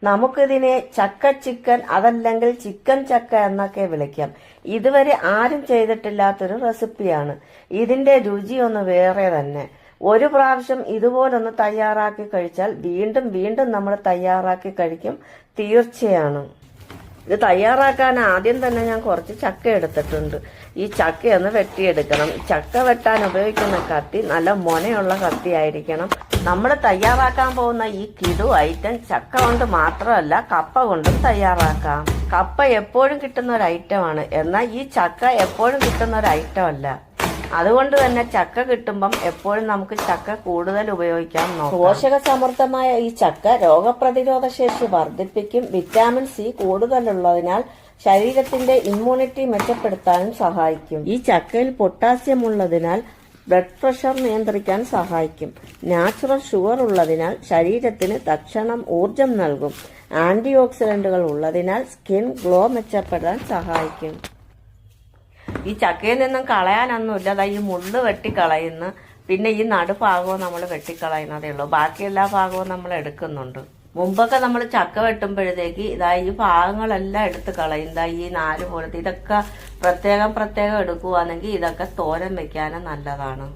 നമുക്കിതിനെ ചക്ക ചിക്കൻ അതല്ലെങ്കിൽ ചിക്കൻ ചക്ക എന്നൊക്കെ വിളിക്കാം. ഇതുവരെ ആരും ചെയ്തിട്ടില്ലാത്തൊരു റെസിപ്പിയാണ്. ഇതിന്റെ രുചി ഒന്ന് വേറെ തന്നെ. ഒരു പ്രാവശ്യം ഇതുപോലൊന്ന് തയ്യാറാക്കി കഴിച്ചാൽ വീണ്ടും വീണ്ടും നമ്മൾ തയ്യാറാക്കി കഴിക്കും തീർച്ചയാണ്. ഇത് തയ്യാറാക്കാൻ ആദ്യം തന്നെ ഞാൻ കുറച്ച് ചക്ക എടുത്തിട്ടുണ്ട്. ഈ ചക്കയൊന്ന് വെട്ടിയെടുക്കണം. ചക്ക വെട്ടാൻ ഉപയോഗിക്കുന്ന കത്തി നല്ല മൊനയുള്ള കത്തി ആയിരിക്കണം. നമ്മൾ തയ്യാറാക്കാൻ പോകുന്ന ഈ കിടു ഐറ്റം ചക്ക കൊണ്ട് മാത്രമല്ല കപ്പ കൊണ്ടും തയ്യാറാക്കാം. കപ്പ എപ്പോഴും കിട്ടുന്ന ഒരു ഐറ്റമാണ്, എന്നാൽ ഈ ചക്ക എപ്പോഴും കിട്ടുന്ന ഒരു ഐറ്റം അല്ല. അതുകൊണ്ട് തന്നെ ചക്ക കിട്ടുമ്പം എപ്പോഴും നമുക്ക് ചക്ക കൂടുതൽ ഉപയോഗിക്കാൻ നോക്കാം. പോഷക സമൃദ്ധമായ ഈ ചക്ക രോഗപ്രതിരോധ ശേഷി വർദ്ധിപ്പിക്കും. വിറ്റാമിൻ സി കൂടുതലുള്ളതിനാൽ ശരീരത്തിന്റെ ഇമ്മ്യൂണിറ്റി മെച്ചപ്പെടുത്താനും സഹായിക്കും. ഈ ചക്കയിൽ പൊട്ടാസ്യം ഉള്ളതിനാൽ ബ്ലഡ് പ്രഷർ നിയന്ത്രിക്കാൻ സഹായിക്കും. നാച്ചുറൽ ഷുഗർ ഉള്ളതിനാൽ ശരീരത്തിന് തക്ഷണം ഊർജം നൽകും. ആന്റി ഓക്സിഡന്റുകൾ ഉള്ളതിനാൽ സ്കിൻ ഗ്ലോ മെച്ചപ്പെടാൻ സഹായിക്കും. ഈ ചക്കയിൽ നിന്നും കളയാനൊന്നുമില്ല. അതാ ഈ മുള്ള് വെട്ടിക്കളയുന്നു. പിന്നെ ഈ നടുഭാഗവും നമ്മൾ വെട്ടിക്കളയുന്നതേ ഉള്ളൂ. ബാക്കി എല്ലാ ഭാഗവും നമ്മൾ എടുക്കുന്നുണ്ട്. മുമ്പൊക്കെ നമ്മൾ ചക്ക വെട്ടുമ്പോഴത്തേക്ക് ഇതാ ഈ ഭാഗങ്ങളെല്ലാം എടുത്ത് കളയും. ഇതാ ഈ നാല് പോലത്തെ ഇതൊക്കെ പ്രത്യേകം എടുക്കുവാണെങ്കിൽ ഇതൊക്കെ തോരൻ വെക്കാനും നല്ലതാണ്.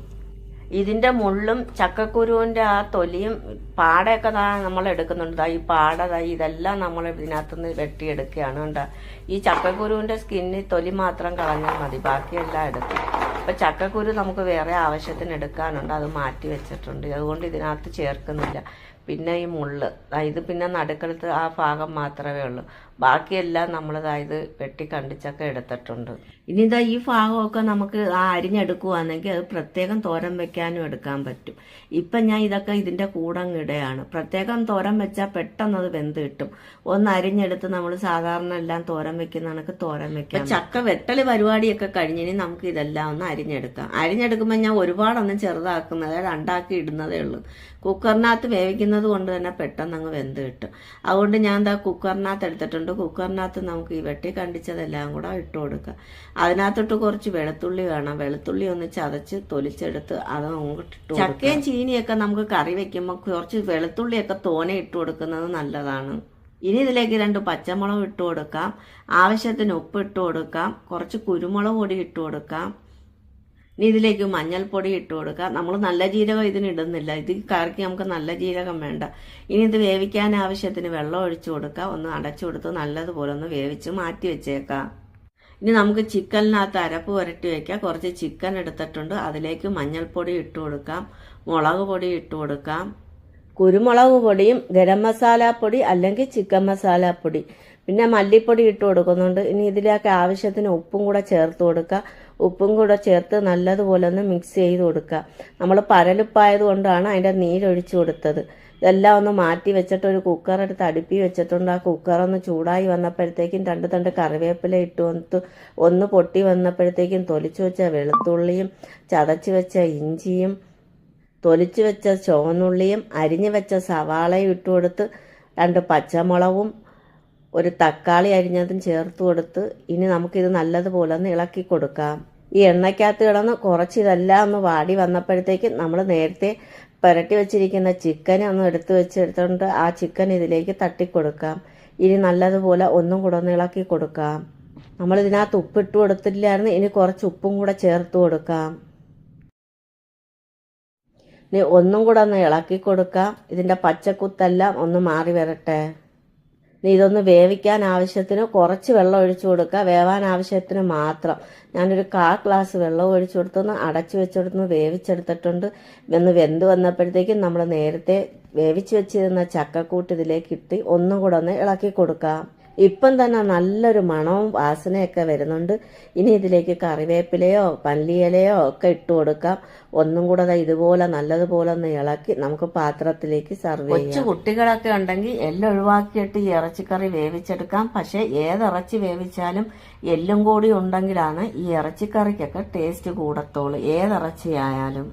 ഇതിന്റെ മുള്ളും ചക്കക്കുരുവിന്റെ ആ തൊലിയും പാടയൊക്കെ നമ്മൾ എടുക്കുന്നുണ്ട്. ഈ പാട ഇതെല്ലാം നമ്മൾ ഇതിനകത്തുനിന്ന് വെട്ടിയെടുക്കുകയാണ്. കണ്ടോ, ഈ ചക്കക്കുരുവിന്റെ സ്കിന്നിൽ തൊലി മാത്രം കളഞ്ഞാൽ മതി, ബാക്കിയെല്ലാം എടുക്കും. അപ്പൊ ചക്കക്കുരു നമുക്ക് വേറെ ആവശ്യത്തിന് എടുക്കാനുണ്ട്, അത് മാറ്റി വെച്ചിട്ടുണ്ട്. അതുകൊണ്ട് ഇതിനകത്ത് ചേർക്കുന്നില്ല. പിന്നെ ഈ മുള്ള് ഇത് പിന്നെ നടുക്കളത്ത് ആ ഭാഗം മാത്രമേ ഉള്ളൂ. ബാക്കിയെല്ലാം നമ്മൾ ഇത് വെട്ടി കണ്ടിച്ചൊക്കെ എടുത്തിട്ടുണ്ട്. ഇനി ഇതാ ഈ ഭാഗമൊക്കെ നമുക്ക് അരിഞ്ഞെടുക്കുവാണെങ്കിൽ അത് പ്രത്യേകം തോരൻ വെക്കാനും എടുക്കാൻ പറ്റും. ഇപ്പം ഞാൻ ഇതൊക്കെ ഇതിന്റെ കൂടങ്ങിടെയാണ്. പ്രത്യേകം തോരൻ വെച്ചാൽ പെട്ടെന്ന് അത് വെന്ത് കിട്ടും. ഒന്ന് അരിഞ്ഞെടുത്ത് നമ്മൾ സാധാരണ എല്ലാം തോരൻ വെക്കുന്ന കണക്ക് തോരൻ വെക്കാം. ചക്ക വെട്ടല് പരിപാടിയൊക്കെ കഴിഞ്ഞിനി നമുക്ക് ഇതെല്ലാം ഒന്ന് അരിഞ്ഞെടുക്കാം. അരിഞ്ഞെടുക്കുമ്പോൾ ഞാൻ ഒരുപാടൊന്നും ചെറുതാക്കുന്നത് രണ്ടാക്കി ഇടുന്നതേ ഉള്ളൂ. കുക്കറിനകത്ത് വേവിക്കുന്നത് കൊണ്ട് തന്നെ പെട്ടെന്ന് അങ്ങ് വെന്ത് കിട്ടും. അതുകൊണ്ട് ഞാൻ എന്താ കുക്കറിനകത്ത് എടുത്തിട്ടുണ്ട്. കുക്കറിനകത്ത് നമുക്ക് ഈ വെട്ടി കണ്ടിച്ചതെല്ലാം കൂടെ ഇട്ട് കൊടുക്കാം. അതിനകത്തോട്ട് കുറച്ച് വെളുത്തുള്ളി വേണം. വെളുത്തുള്ളി ഒന്ന് ചതച്ച് തൊലിച്ചെടുത്ത് അത് അങ്ങോട്ട് ഇട്ട്. ചക്കയും ചീനിയൊക്കെ നമുക്ക് കറി വെക്കുമ്പോൾ കുറച്ച് വെളുത്തുള്ളിയൊക്കെ തോനെ ഇട്ട് കൊടുക്കുന്നത് നല്ലതാണ്. ഇനി ഇതിലേക്ക് 2 പച്ചമുളക് ഇട്ട് കൊടുക്കാം. ആവശ്യത്തിന് ഉപ്പ് ഇട്ട് കൊടുക്കാം. കുറച്ച് കുരുമുളക് പൊടി ഇട്ട് കൊടുക്കാം. ഇനി ഇതിലേക്ക് മഞ്ഞൾപ്പൊടി ഇട്ട് കൊടുക്കാം. നമ്മൾ നല്ല ജീരകം ഇതിന് ഇടുന്നില്ല. ഇത് കറിക്ക് നമുക്ക് നല്ല ജീരകം വേണ്ട. ഇനി ഇത് വേവിക്കാൻ ആവശ്യത്തിന് വെള്ളം ഒഴിച്ചു കൊടുക്കാം. ഒന്ന് അടച്ചു കൊടുത്ത് നല്ലതുപോലെ ഒന്ന് വേവിച്ച് മാറ്റി വെച്ചേക്കാം. ഇനി നമുക്ക് ചിക്കനിനകത്ത് അരപ്പ് പുരട്ടി വയ്ക്കാം. കുറച്ച് ചിക്കൻ എടുത്തിട്ടുണ്ട്. അതിലേക്ക് മഞ്ഞൾപ്പൊടി ഇട്ട് കൊടുക്കാം. മുളക് പൊടി ഇട്ട് കൊടുക്കാം. കുരുമുളക് പൊടിയും ഗരം മസാല പൊടി അല്ലെങ്കിൽ ചിക്കൻ മസാല പൊടി, പിന്നെ മല്ലിപ്പൊടി ഇട്ട് കൊടുക്കുന്നുണ്ട്. ഇനി ഇതിലേക്ക് ആവശ്യത്തിന് ഉപ്പും കൂടെ ചേർത്ത് കൊടുക്കുക. ഉപ്പും കൂടെ ചേർത്ത് നല്ലതുപോലെ ഒന്ന് മിക്സ് ചെയ്ത് കൊടുക്കുക. നമ്മൾ പരലുപ്പായത് കൊണ്ടാണ് അതിൻ്റെ നീരൊഴിച്ചു കൊടുത്തത്. ഇതെല്ലാം ഒന്ന് മാറ്റി വെച്ചിട്ട് ഒരു കുക്കർ എടുത്ത് അടുപ്പി വെച്ചിട്ടുണ്ട്. ആ കുക്കറൊന്ന് ചൂടായി വന്നപ്പോഴത്തേക്കും 2 തണ്ട് കറിവേപ്പില ഇട്ട് ഒന്ന് പൊട്ടി വന്നപ്പോഴത്തേക്കും തൊലിച്ചു വെച്ച വെളുത്തുള്ളിയും ചതച്ച് വെച്ച ഇഞ്ചിയും തൊലിച്ചു വെച്ച ചുവന്നുള്ളിയും അരിഞ്ഞു വെച്ച സവാളയും ഇട്ട് കൊടുത്ത് 2 പച്ചമുളകും ഒരു തക്കാളി അരിഞ്ഞതും ചേർത്ത് കൊടുത്ത് ഇനി നമുക്കിത് നല്ലതുപോലെ ഒന്ന് ഇളക്കി കൊടുക്കാം. ഈ എണ്ണയ്ക്കകത്ത് കിടന്ന് കുറച്ച് ഇതെല്ലാം ഒന്ന് വാടി വന്നപ്പോഴത്തേക്കും നമ്മൾ നേരത്തെ പുരട്ടി വെച്ചിരിക്കുന്ന ചിക്കനെ ഒന്ന് എടുത്തുകൊണ്ട് ആ ചിക്കൻ ഇതിലേക്ക് തട്ടിക്കൊടുക്കാം. ഇനി നല്ലതുപോലെ ഒന്നും കൂടെ ഒന്ന് ഇളക്കി കൊടുക്കാം. നമ്മൾ ഇതിനകത്ത് ഉപ്പിട്ട് കൊടുത്തില്ലായിരുന്നു. ഇനി കുറച്ച് ഉപ്പും കൂടെ ചേർത്ത് കൊടുക്കാം. ഇനി ഒന്നും കൂടെ ഒന്ന് ഇളക്കി കൊടുക്കാം. ഇതിൻ്റെ പച്ചക്കുത്തെല്ലാം ഒന്ന് മാറി വരട്ടെ. ഇതൊന്ന് വേവിക്കാൻ ആവശ്യത്തിന് കുറച്ച് വെള്ളം ഒഴിച്ചു കൊടുക്കുക. വേവാൻ ആവശ്യത്തിന് മാത്രം. ഞാനൊരു 1/4 ഗ്ലാസ് വെള്ളം ഒഴിച്ചു കൊടുത്തൊന്ന് അടച്ചു വെച്ചെടുത്ത് വേവിച്ചെടുത്തിട്ടുണ്ട്. ഒന്ന് വെന്ത് വന്നപ്പോഴത്തേക്കും നമ്മൾ നേരത്തെ വേവിച്ച് വെച്ചിരുന്ന ചക്കക്കൂട്ട് ഇതിലേക്ക് ഇട്ട് ഒന്നും കൂടെ ഒന്ന് ഇളക്കി കൊടുക്കാം. ഇപ്പം തന്നെ നല്ലൊരു മണവും വാസനയൊക്കെ വരുന്നുണ്ട്. ഇനി ഇതിലേക്ക് കറിവേപ്പിലയോ പല്ലിയിലയോ ഒക്കെ ഇട്ട് കൊടുക്കാം. ഒന്നും കൂടെ ഇതുപോലെ നല്ലതുപോലെ ഒന്ന് ഇളക്കി നമുക്ക് പാത്രത്തിലേക്ക് സർവ് ചെയ്യാം. കൊച്ചു കുട്ടികളൊക്കെ ഉണ്ടെങ്കിൽ എല്ലാം ഒഴിവാക്കിയിട്ട് ഈ ഇറച്ചിക്കറി വേവിച്ചെടുക്കാം. പക്ഷെ ഏതിറച്ചി വേവിച്ചാലും എല്ലും കൂടി ഉണ്ടെങ്കിലാണ് ഈ ഇറച്ചിക്കറിക്കൊക്കെ ടേസ്റ്റ് കൂടത്തുള്ളൂ, ഏതിറച്ചിയായാലും.